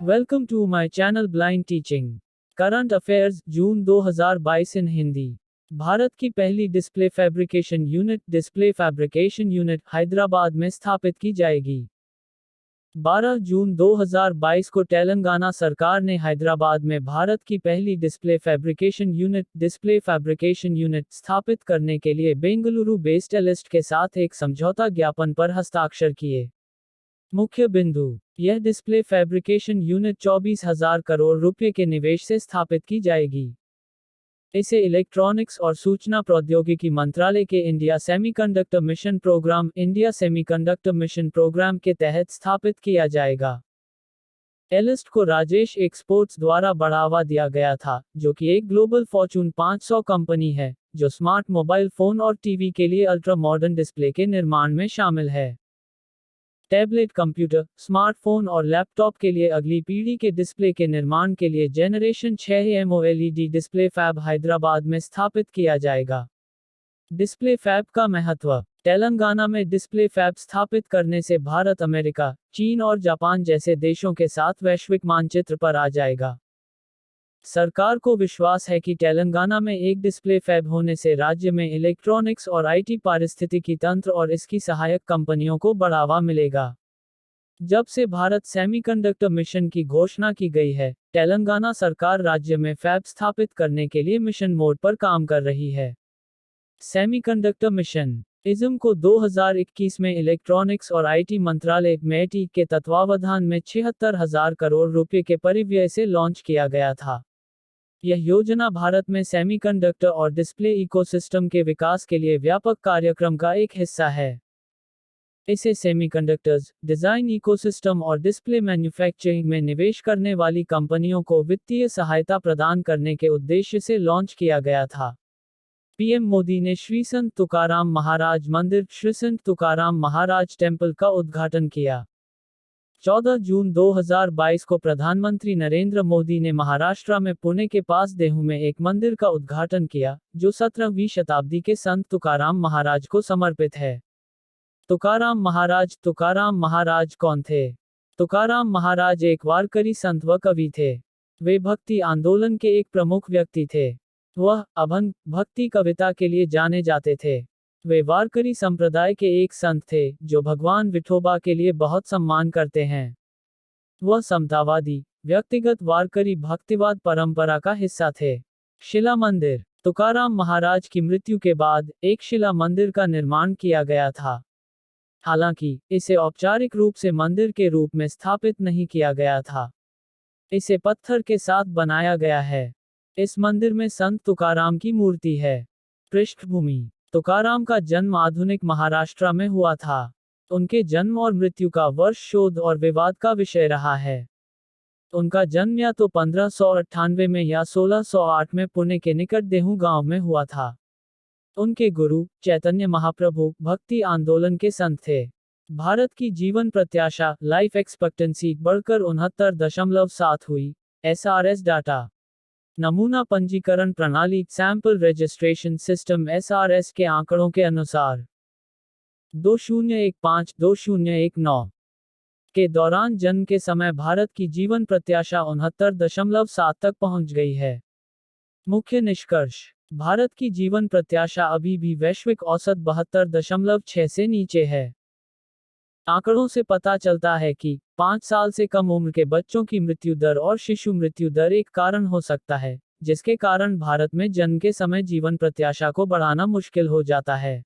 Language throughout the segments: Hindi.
Welcome to my channel blind teaching. Current affairs June 2022 in Hindi. Bharat की पहली डिस्प्ले फैब्रिकेशन यूनिट हैदराबाद में स्थापित की जाएगी। 12 जून 2022 को तेलंगाना सरकार ने हैदराबाद में भारत की पहली डिस्प्ले फैब्रिकेशन यूनिट स्थापित करने के लिए बेंगलुरु बेस्ड एलिस्ट के साथ एक समझौता ज्ञापन पर हस्ताक्षर किए। मुख्य बिंदु: यह डिस्प्ले फैब्रिकेशन यूनिट 24,000 करोड़ रुपए के निवेश से स्थापित की जाएगी। इसे इलेक्ट्रॉनिक्स और सूचना प्रौद्योगिकी मंत्रालय के इंडिया सेमीकंडक्टर मिशन प्रोग्राम के तहत स्थापित किया जाएगा। एलिस्ट को राजेश एक्सपोर्ट्स द्वारा बढ़ावा दिया गया था, जो कि एक ग्लोबल फॉर्च्यून 500 कंपनी है, जो स्मार्ट मोबाइल फोन और टीवी के लिए अल्ट्रा मॉडर्न डिस्प्ले के निर्माण में शामिल है। टैबलेट कंप्यूटर, स्मार्टफोन और लैपटॉप के लिए अगली पीढ़ी के डिस्प्ले के निर्माण के लिए generation 6 MOLED display fab Hyderabad में स्थापित किया जाएगा। डिस्प्ले फैब का महत्व: तेलंगाना में डिस्प्ले फैब स्थापित करने से भारत अमेरिका, चीन और जापान जैसे देशों के साथ वैश्विक मानचित्र पर आ जाएगा। सरकार को विश्वास है कि तेलंगाना में एक डिस्प्ले फैब होने से राज्य में इलेक्ट्रॉनिक्स और आईटी पारिस्थितिकी तंत्र और इसकी सहायक कंपनियों को बढ़ावा मिलेगा। जब से भारत सेमीकंडक्टर मिशन की घोषणा की गई है, तेलंगाना सरकार राज्य में फैब स्थापित करने के लिए मिशन मोड पर काम कर रही है। सेमीकंडक्टर मिशन इज़म को 2021 में इलेक्ट्रॉनिक्स और आईटी मंत्रालय मेटी के तत्वावधान में 76,000 करोड़ रुपए के परिव्यय से लॉन्च किया गया था। यह योजना भारत में सेमीकंडक्टर और डिस्प्ले इकोसिस्टम के विकास के लिए व्यापक कार्यक्रम का एक हिस्सा है। इसे सेमीकंडक्टर्स, डिजाइन इकोसिस्टम और डिस्प्ले मैन्युफैक्चरिंग में निवेश करने वाली कंपनियों को वित्तीय सहायता प्रदान करने के उद्देश्य से लॉन्च किया गया था। पीएम मोदी ने श्री संत तुकाराम महाराज मंदिर, श्री संत तुकाराम महाराज टेम्पल का उद्घाटन किया। 14 जून 2022 को प्रधानमंत्री नरेंद्र मोदी ने महाराष्ट्र में पुणे के पास देहू में एक मंदिर का उद्घाटन किया, जो 17वीं शताब्दी के संत तुकाराम महाराज को समर्पित है। तुकाराम महाराज कौन थे? तुकाराम महाराज एक वारकरी संत व कवि थे। वे भक्ति आंदोलन के एक प्रमुख व्यक्ति थे। वह अभंग भक्ति कविता के लिए जाने जाते थे। वे वारकरी संप्रदाय के एक संत थे, जो भगवान विठोबा के लिए बहुत सम्मान करते हैं। वह समतावादी, व्यक्तिगत वारकरी भक्तिवाद परंपरा का हिस्सा थे। शिला मंदिर: तुकाराम महाराज की मृत्यु के बाद एक शिला मंदिर का निर्माण किया गया था। हालांकि इसे औपचारिक रूप से मंदिर के रूप में स्थापित नहीं किया गया था। इसे पत्थर के साथ बनाया गया है। इस मंदिर में संत तुकाराम की मूर्ति है। पृष्ठभूमि: तुकाराम का जन्म आधुनिक महाराष्ट्र में हुआ था। उनके जन्म और मृत्यु का वर्ष शोध और विवाद का विषय रहा है। उनका जन्म या तो 1598 में या 1608 में पुणे के निकट देहू गांव में हुआ था। उनके गुरु चैतन्य महाप्रभु भक्ति आंदोलन के संत थे। भारत की जीवन प्रत्याशा लाइफ एक्सपेक्टेंसी बढ़कर 69.7 हुई। SRS data. नमूना पंजीकरण प्रणाली सैंपल रजिस्ट्रेशन सिस्टम SRS के आंकड़ों के अनुसार 2015-2019 के दौरान जन्म के समय भारत की जीवन प्रत्याशा 69.7 तक पहुंच गई है। मुख्य निष्कर्ष: भारत की जीवन प्रत्याशा अभी भी वैश्विक औसत 72.6 से नीचे है। आंकड़ों से पता चलता है कि 5 साल से कम उम्र के बच्चों की मृत्यु दर और शिशु मृत्यु दर एक कारण हो सकता है, जिसके कारण भारत में जन्म के समय जीवन प्रत्याशा को बढ़ाना मुश्किल हो जाता है।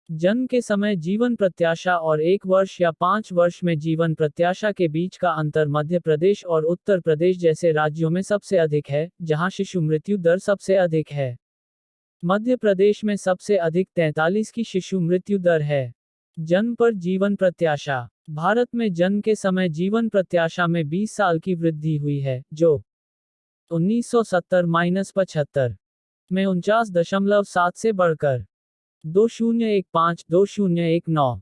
जन्म के समय जीवन प्रत्याशा और 1 वर्ष या 5 वर्ष में जीवन प्रत्याशा के बीच का अंतर मध्य प्रदेश और उत्तर प्रदेश जैसे राज्यों में सबसे अधिक है, जहां शिशु मृत्यु दर सबसे अधिक है। मध्य प्रदेश में सबसे अधिक 43 की शिशु मृत्यु दर है। जन्म पर जीवन प्रत्याशा: भारत में जन्म के समय जीवन प्रत्याशा में 20 साल की वृद्धि हुई है, जो 1970-75 में 49.7 से बढ़कर 2015-2019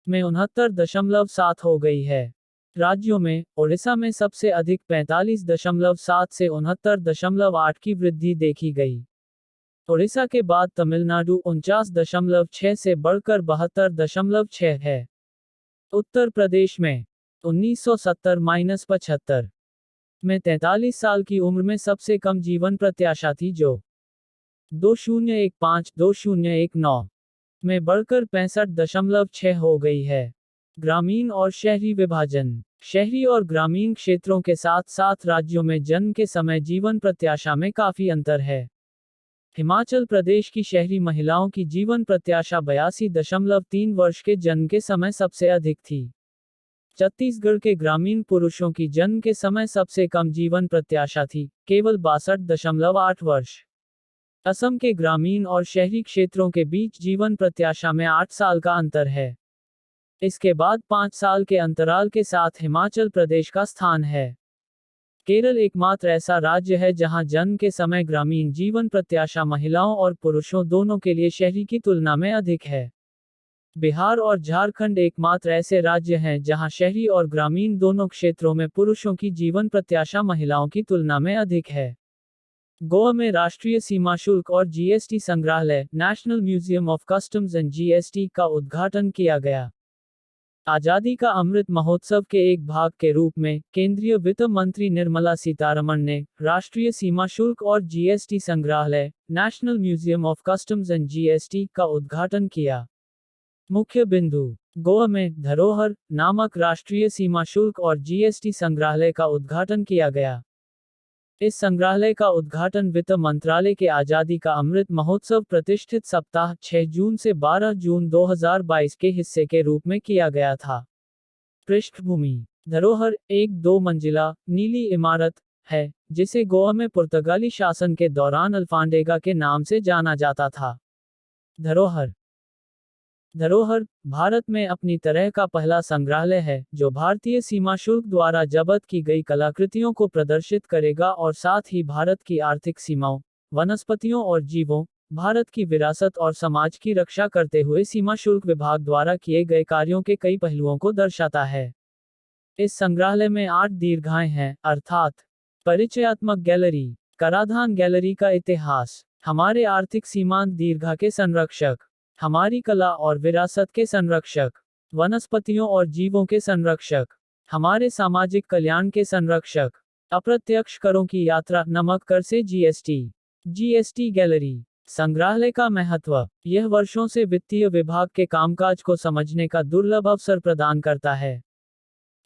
में 69.7 हो गई है। राज्यों में ओडिशा में सबसे अधिक 45.7 से 69.8 की वृद्धि देखी गई। ओडिशा के बाद तमिलनाडु 49.6 से बढ़कर 72.6 है। उत्तर प्रदेश में 1970-75 में 43 साल की उम्र में सबसे कम जीवन प्रत्याशा थी, जो 2015-2019 में बढ़कर 65.6 हो गई है। ग्रामीण और शहरी विभाजन। शहरी और ग्रामीण क्षेत्रों के साथ साथ राज्यों में जन्म के समय जीवन प्रत्याशा में काफी अंतर है। हिमाचल प्रदेश की शहरी महिलाओं की जीवन प्रत्याशा 82.3 वर्ष के जन्म के समय सबसे अधिक थी। छत्तीसगढ़ के ग्रामीण पुरुषों की जन्म के समय सबसे कम जीवन प्रत्याशा थी, केवल 62.8 वर्ष। असम के ग्रामीण और शहरी क्षेत्रों के बीच जीवन प्रत्याशा में 8 साल का अंतर है। इसके बाद 5 साल के अंतराल के साथ हिमाचल प्रदेश का स्थान है। केरल एकमात्र ऐसा राज्य है जहां जन्म के समय ग्रामीण जीवन प्रत्याशा महिलाओं और पुरुषों दोनों के लिए शहरी की तुलना में अधिक है। बिहार और झारखंड एकमात्र ऐसे राज्य हैं जहां शहरी और ग्रामीण दोनों क्षेत्रों में पुरुषों की जीवन प्रत्याशा महिलाओं की तुलना में अधिक है। गोवा में राष्ट्रीय सीमा शुल्क और जीएसटी संग्रहालय, national museum of customs and GST का उद्घाटन किया गया। आजादी का अमृत महोत्सव के एक भाग के रूप में केंद्रीय वित्त मंत्री निर्मला सीतारमण ने राष्ट्रीय सीमा शुल्क और जीएसटी संग्रहालय, national museum of customs and GST का उद्घाटन किया। मुख्य बिंदु। गोवा में धरोहर नामक राष्ट्रीय सीमा शुल्क और जीएसटी संग्रहालय का उद्घाटन किया गया। इस संग्रहालय का उद्घाटन वित्त मंत्रालय के आजादी का अमृत महोत्सव प्रतिष्ठित सप्ताह 6 जून से 12 जून 2022 के हिस्से के रूप में किया गया था। पृष्ठभूमि। धरोहर एक 2 मंजिला नीली इमारत है जिसे गोवा में पुर्तगाली शासन के दौरान अल्फांडेगा के नाम से जाना जाता था। धरोहर भारत में अपनी तरह का पहला संग्रहालय है जो भारतीय सीमा शुल्क द्वारा जब्त की गई कलाकृतियों को प्रदर्शित करेगा और साथ ही भारत की आर्थिक सीमाओं, वनस्पतियों और जीवों, भारत की विरासत और समाज की रक्षा करते हुए सीमा शुल्क विभाग द्वारा किए गए कार्यों के कई पहलुओं को दर्शाता है। इस संग्रहालय में 8 दीर्घाएं हैं, अर्थात परिचयात्मक गैलरी, कराधान गैलरी का इतिहास, हमारे आर्थिक सीमांत दीर्घा के संरक्षक, हमारी कला और विरासत के संरक्षक, वनस्पतियों और जीवों के संरक्षक, हमारे सामाजिक कल्याण के संरक्षक, अप्रत्यक्ष करों की यात्रा, नमक कर से जीएसटी गैलरी। संग्रहालय का महत्व। यह वर्षों से वित्तीय विभाग के कामकाज को समझने का दुर्लभ अवसर प्रदान करता है।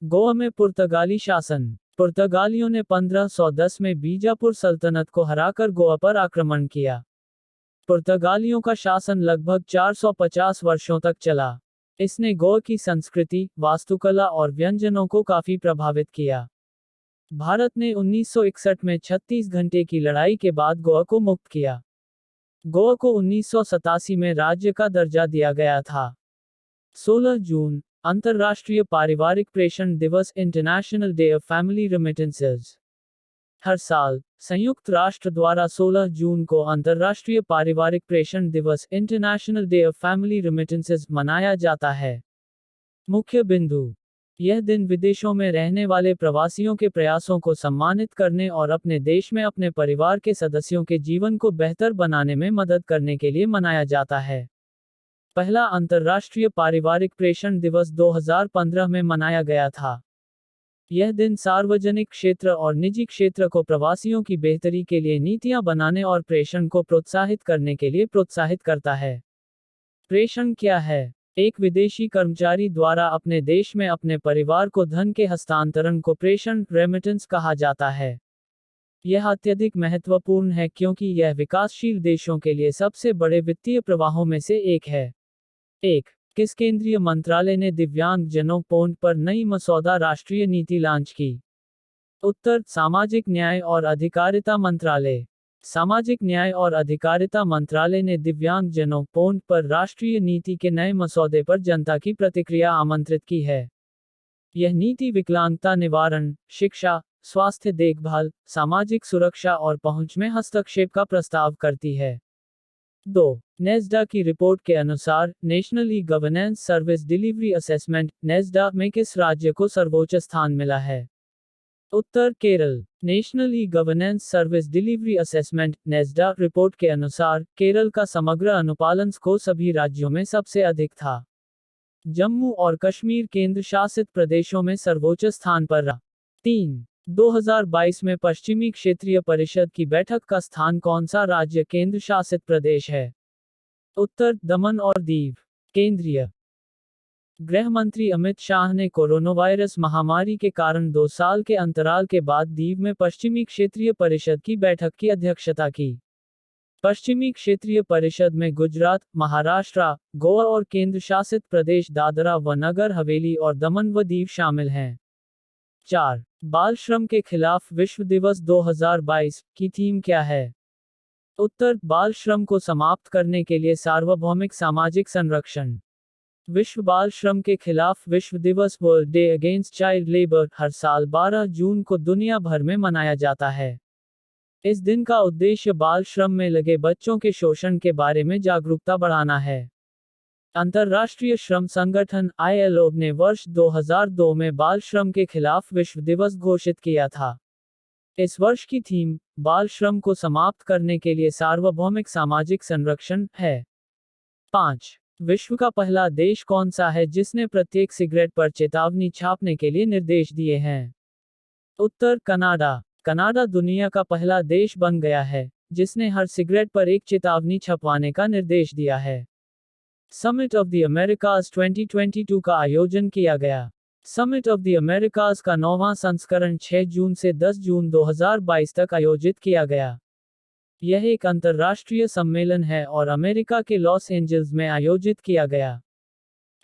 गोवा में पुर्तगाली शासन। पुर्तगालियों ने 1510 में बीजापुर सल्तनत को हराकर गोवा पर आक्रमण किया। पुर्तगालियों का शासन लगभग 450 वर्षों तक चला। इसने गोवा की संस्कृति, वास्तुकला और व्यंजनों को काफी प्रभावित किया। भारत ने 1961 में 36 घंटे की लड़ाई के बाद गोवा को मुक्त किया। गोवा को 1987 में राज्य का दर्जा दिया गया था। 16 जून अंतर्राष्ट्रीय पारिवारिक प्रेषण दिवस, international day of family remittances. हर साल संयुक्त राष्ट्र द्वारा 16 जून को अंतर्राष्ट्रीय पारिवारिक प्रेषण दिवस, international day of family remittances मनाया जाता है। मुख्य बिंदु। यह दिन विदेशों में रहने वाले प्रवासियों के प्रयासों को सम्मानित करने और अपने देश में अपने परिवार के सदस्यों के जीवन को बेहतर बनाने में मदद करने के लिए मनाया जाता है। पहला अंतर्राष्ट्रीय पारिवारिक प्रेषण दिवस 2015 में मनाया गया था। यह दिन सार्वजनिक क्षेत्र और निजी क्षेत्र को प्रवासियों की बेहतरी के लिए नीतियां बनाने और प्रेषण को प्रोत्साहित करने के लिए प्रोत्साहित करता है। प्रेषण क्या है? एक विदेशी कर्मचारी द्वारा अपने देश में अपने परिवार को धन के हस्तांतरण को प्रेषण, रेमिटेंस कहा जाता है। यह अत्यधिक महत्वपूर्ण है क्योंकि यह विकासशील देशों के लिए सबसे बड़े वित्तीय प्रवाहों में से एक है। किस केंद्रीय मंत्रालय ने दिव्यांग जनों पौंड पर नई मसौदा राष्ट्रीय नीति लॉन्च की? उत्तर, सामाजिक न्याय और अधिकारिता मंत्रालय। सामाजिक न्याय और अधिकारिता मंत्रालय ने दिव्यांग जनों पौंड पर राष्ट्रीय नीति के नए मसौदे पर जनता की प्रतिक्रिया आमंत्रित की है। यह नीति विकलांगता निवारण, शिक्षा, स्वास्थ्य देखभाल, सामाजिक सुरक्षा और पहुंच में हस्तक्षेप का प्रस्ताव करती है। 2. नेस्डा की रिपोर्ट के अनुसार national e governance service delivery assessment, NeSDA में किस राज्य को सर्वोच्च स्थान मिला है? उत्तर, Kerala. National e governance service delivery assessment, NeSDA report के अनुसार केरल का समग्र अनुपालन स्कोर सभी राज्यों में सबसे अधिक था। जम्मू और कश्मीर केंद्र शासित प्रदेशों में सर्वोच्च स्थान पर रहा। 3. 2022 में पश्चिमी क्षेत्रीय परिषद की बैठक का स्थान कौन सा राज्य केंद्र शासित प्रदेश है? उत्तर दमन और दीव। केंद्रीय गृह मंत्री अमित शाह ने कोरोना वायरस महामारी के कारण 2 साल के अंतराल के बाद दीव में पश्चिमी क्षेत्रीय परिषद की बैठक की अध्यक्षता की। पश्चिमी क्षेत्रीय परिषद में गुजरात, महाराष्ट्र, गोवा और केंद्र शासित प्रदेश दादरा व नगर हवेली और दमन व दीव शामिल हैं। 4. बाल श्रम के खिलाफ विश्व दिवस 2022 की थीम क्या है? उत्तर बाल श्रम को समाप्त करने के लिए सार्वभौमिक सामाजिक संरक्षण। विश्व बाल श्रम के खिलाफ विश्व दिवस world day against child labour हर साल 12 जून को दुनिया भर में मनाया जाता है। इस दिन का उद्देश्य बाल श्रम में लगे बच्चों के शोषण के बारे में जागरूकता बढ़ाना है। अंतर्राष्ट्रीय श्रम संगठन ILO ने वर्ष 2002 में बाल श्रम के खिलाफ विश्व दिवस घोषित किया था। इस वर्ष की थीम बाल श्रम को समाप्त करने के लिए सार्वभौमिक सामाजिक संरक्षण है। 5. विश्व का पहला देश कौन सा है जिसने प्रत्येक सिगरेट पर चेतावनी छापने के लिए निर्देश दिए हैं? उत्तर कनाडा। कनाडा दुनिया का पहला देश बन गया है जिसने हर सिगरेट पर एक चेतावनी छपवाने का निर्देश दिया है। समिट ऑफ द अमेरिकाज 2022 का आयोजन किया गया। समिट ऑफ द अमेरिकाज का 9वां संस्करण 6 जून से 10 जून 2022 तक आयोजित किया गया। यह एक अंतर्राष्ट्रीय सम्मेलन है और अमेरिका के लॉस एंजल्स में आयोजित किया गया।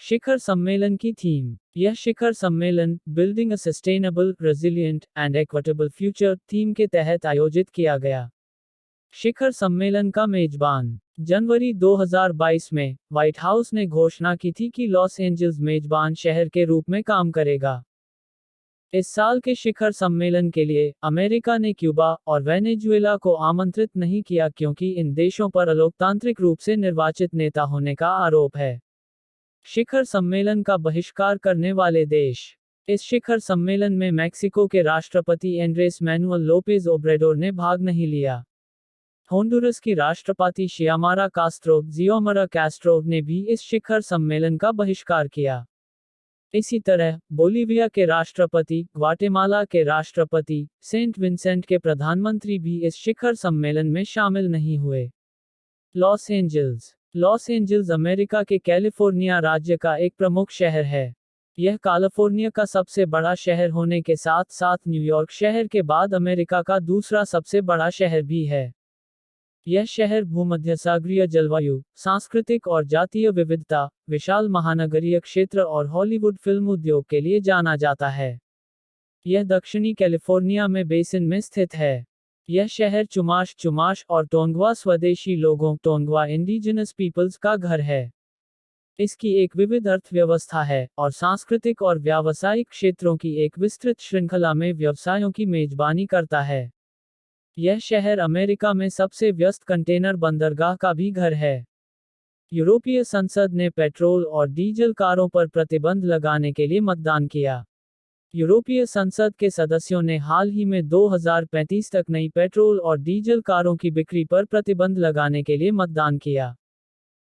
शिखर सम्मेलन की थीम। यह शिखर सम्मेलन building a sustainable, resilient and equitable future theme के तहत आयोजित किया गया। शिखर सम्मेलन का मेजबान। जनवरी 2022 में व्हाइट हाउस ने घोषणा की थी कि लॉस एंजल्स मेजबान शहर के रूप में काम करेगा। इस साल के शिखर सम्मेलन के लिए अमेरिका ने क्यूबा और वेनेजुएला को आमंत्रित नहीं किया क्योंकि इन देशों पर अलोकतांत्रिक रूप से निर्वाचित नेता होने का आरोप है। शिखर सम्मेलन का बहिष्कार करने वाले देश। इस शिखर सम्मेलन में मैक्सिको के राष्ट्रपति एंड्रेस मैनुअल लोपेज ओब्रेडोर ने भाग नहीं लिया। होंडुरस की राष्ट्रपति शियामारा कैस्ट्रो ने भी इस शिखर सम्मेलन का बहिष्कार किया। इसी तरह बोलीविया के राष्ट्रपति, ग्वाटेमाला के राष्ट्रपति, सेंट विंसेंट के प्रधानमंत्री भी इस शिखर सम्मेलन में शामिल नहीं हुए। Los Angeles. Los Angeles America के कैलिफोर्निया राज्य का एक प्रमुख शहर है। यह कैलिफोर्निया का सबसे बड़ा शहर होने के साथ साथ न्यूयॉर्क शहर के बाद अमेरिका का दूसरा सबसे बड़ा शहर भी है। यह शहर भूमध्यसागरीय जलवायु, सांस्कृतिक और जातीय विविधता, विशाल महानगरीय क्षेत्र और हॉलीवुड फिल्म उद्योग के लिए जाना जाता है। यह दक्षिणी कैलिफोर्निया में बेसिन में स्थित है। यह शहर चुमाश और टोंगवा स्वदेशी लोगों टोंगवा इंडिजिनस पीपल्स का घर है। इसकी एक विविध अर्थव्यवस्था है और सांस्कृतिक और व्यावसायिक क्षेत्रों की एक विस्तृत श्रृंखला में व्यवसायों की मेजबानी करता है। यह शहर अमेरिका में सबसे व्यस्त कंटेनर बंदरगाह का भी घर है। यूरोपीय संसद ने पेट्रोल और डीजल कारों पर प्रतिबंध लगाने के लिए मतदान किया। यूरोपीय संसद के सदस्यों ने हाल ही में 2035 तक नई पेट्रोल और डीजल कारों की बिक्री पर प्रतिबंध लगाने के लिए मतदान किया।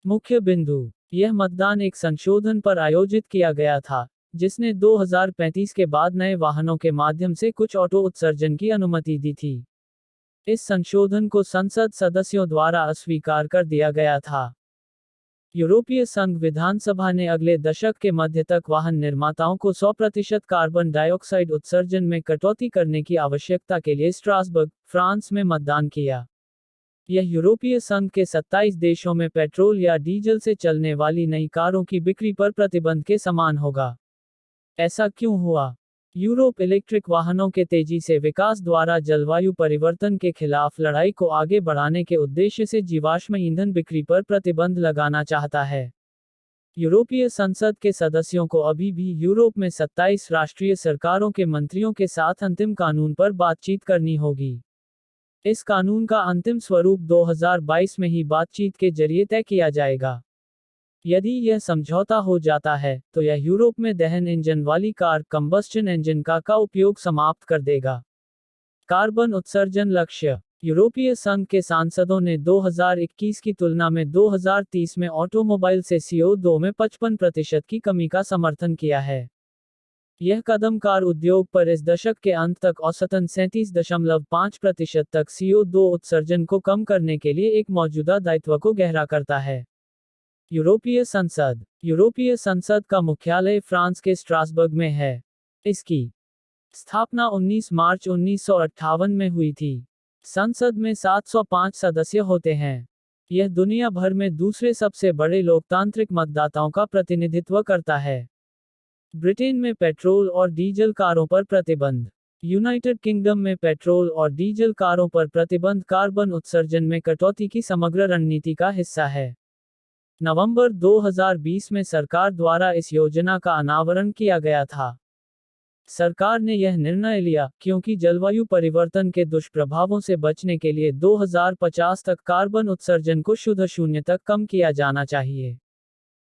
मुख्य बिंदु। यह मतदान एक संशोधन पर आयोजित किया गया था, जिसने 2035 के बाद नए वाहनों के माध्यम से कुछ ऑटो उत्सर्जन की अनुमति दी थी। इस संशोधन को संसद सदस्यों द्वारा अस्वीकार कर दिया गया था। यूरोपीय संघ विधानसभा ने अगले दशक के मध्य तक वाहन निर्माताओं को 100% कार्बन डाइऑक्साइड उत्सर्जन में कटौती करने की आवश्यकता के लिए स्ट्रासबर्ग, फ्रांस में मतदान किया। यह यूरोपीय संघ के 27 देशों में पेट्रोल या डीजल से चलने वाली नई कारों की बिक्री पर प्रतिबंध के समान होगा। ऐसा क्यों हुआ? यूरोप इलेक्ट्रिक वाहनों के तेजी से विकास द्वारा जलवायु परिवर्तन के खिलाफ लड़ाई को आगे बढ़ाने के उद्देश्य से जीवाश्म ईंधन बिक्री पर प्रतिबंध लगाना चाहता है। यूरोपीय संसद के सदस्यों को अभी भी यूरोप में 27 राष्ट्रीय सरकारों के मंत्रियों के साथ अंतिम कानून पर बातचीत करनी होगी। इस कानून का अंतिम स्वरूप 2022 में ही बातचीत के जरिए तय किया जाएगा। यदि यह समझौता हो जाता है, तो यह यूरोप में दहन इंजन वाली कार कंबस्चन इंजन का उपयोग समाप्त कर देगा। कार्बन उत्सर्जन लक्ष्य। यूरोपीय संघ के सांसदों ने 2021 की तुलना में 2030 में ऑटोमोबाइल से CO2 में 55% की कमी का समर्थन किया है। यह कदम कार उद्योग पर इस दशक के अंत तक औसतन 37.5% तक CO2 उत्सर्जन को कम करने के लिए एक मौजूदा दायित्व को गहरा करता है। यूरोपीय संसद का मुख्यालय फ्रांस के स्ट्रासबर्ग में है। इसकी स्थापना 19 मार्च 1958 में हुई थी। संसद में 705 सदस्य होते हैं। यह दुनिया भर में दूसरे सबसे बड़े लोकतांत्रिक मतदाताओं का प्रतिनिधित्व करता है। ब्रिटेन में पेट्रोल और डीजल कारों पर प्रतिबंध। यूनाइटेड किंगडम में पेट्रोल और डीजल कारों पर प्रतिबंध कार्बन उत्सर्जन में कटौती की समग्र रणनीति का हिस्सा है। नवंबर 2020 में सरकार द्वारा इस योजना का अनावरण किया गया था। सरकार ने यह निर्णय लिया क्योंकि जलवायु परिवर्तन के दुष्प्रभावों से बचने के लिए 2050 तक कार्बन उत्सर्जन को शुद्ध शून्य तक कम किया जाना चाहिए।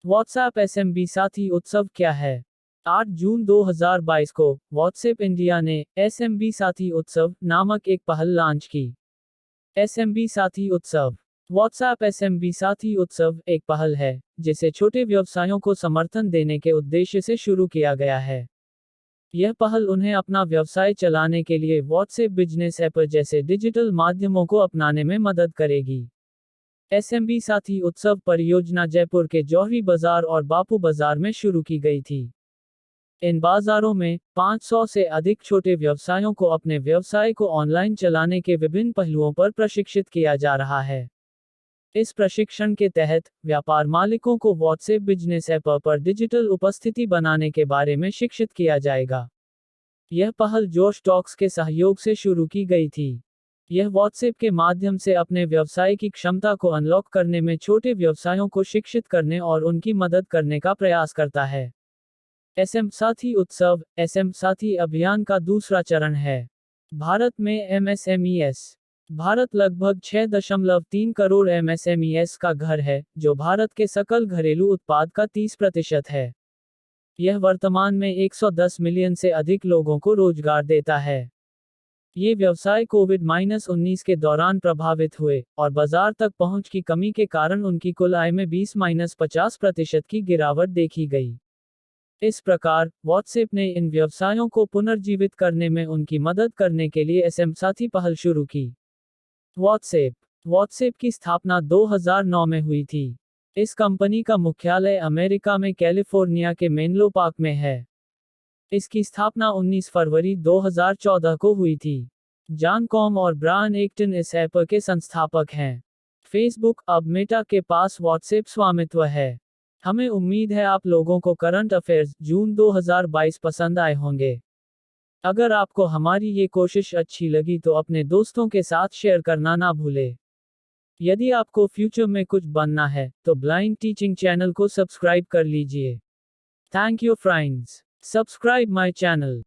व्हाट्सएप एसएमबी साथी उत्सव क्या है? 8 जून 2022 को व्हाट्सएप इंडिया ने एसएमबी साथी उत्सव नामक एक पहल लॉन्च की। एसएमबी साथी उत्सव। व्हाट्सएप एसएमबी साथी उत्सव एक पहल है जिसे छोटे व्यवसायों को समर्थन देने के उद्देश्य से शुरू किया गया है। यह पहल उन्हें अपना व्यवसाय चलाने के लिए व्हाट्सएप बिजनेस ऐप जैसे डिजिटल माध्यमों को अपनाने में मदद करेगी। एसएमबी साथी उत्सव परियोजना जयपुर के जौहरी बाजार और बापू बाजार में शुरू की गई थी। इन बाजारों में 500 से अधिक छोटे व्यवसायों को अपने व्यवसाय को ऑनलाइन चलाने के विभिन्न पहलुओं पर प्रशिक्षित किया जा रहा है। इस प्रशिक्षण के तहत व्यापार मालिकों को व्हाट्सएप बिजनेस ऐप पर डिजिटल उपस्थिति बनाने के बारे में शिक्षित किया जाएगा। यह पहल जोश टॉक्स के सहयोग से शुरू की गई थी। यह व्हाट्सएप के माध्यम से अपने व्यवसाय की क्षमता को अनलॉक करने में छोटे व्यवसायों को शिक्षित करने और उनकी मदद करने का प्रयास करता है। एसएम साथी उत्सव एसएम साथी अभियान का दूसरा चरण है। भारत में एमएसएमईएस। भारत लगभग 6.3 करोड़ एमएसएमईएस का घर है, जो भारत के सकल घरेलू उत्पाद का 30% है। यह वर्तमान में 110 मिलियन से अधिक लोगों को रोजगार देता है। ये व्यवसाय कोविड-19 के दौरान प्रभावित हुए और बाजार तक पहुंच की कमी के कारण उनकी कुल आय में 20-50% की गिरावट देखी गई। इस प्रकार, व्हाट्सएप ने इन व्यवसायों को पुनर्जीवित करने में उनकी मदद करने के लिए एसएम साथी पहल शुरू की। व्हाट्सएप की स्थापना 2009 में हुई थी। इस कंपनी का मुख्यालय अमेरिका में कैलिफोर्निया के मेनलो पार्क में है। इसकी स्थापना 19 फरवरी 2014 को हुई थी। जॉन कॉम और ब्रायन एक्टन इस ऐप के संस्थापक हैं। फेसबुक अब मेटा के पास व्हाट्सएप स्वामित्व है। हमें उम्मीद है आप लोगों को करंट अफेयर्स जून 2022 पसंद आए होंगे। अगर आपको हमारी ये कोशिश अच्छी लगी तो अपने दोस्तों के साथ शेयर करना ना भूलें। यदि आपको फ्यूचर में कुछ बनना है तो ब्लाइंड टीचिंग चैनल को सब्सक्राइब कर लीजिए। Thank you friends. Subscribe my channel.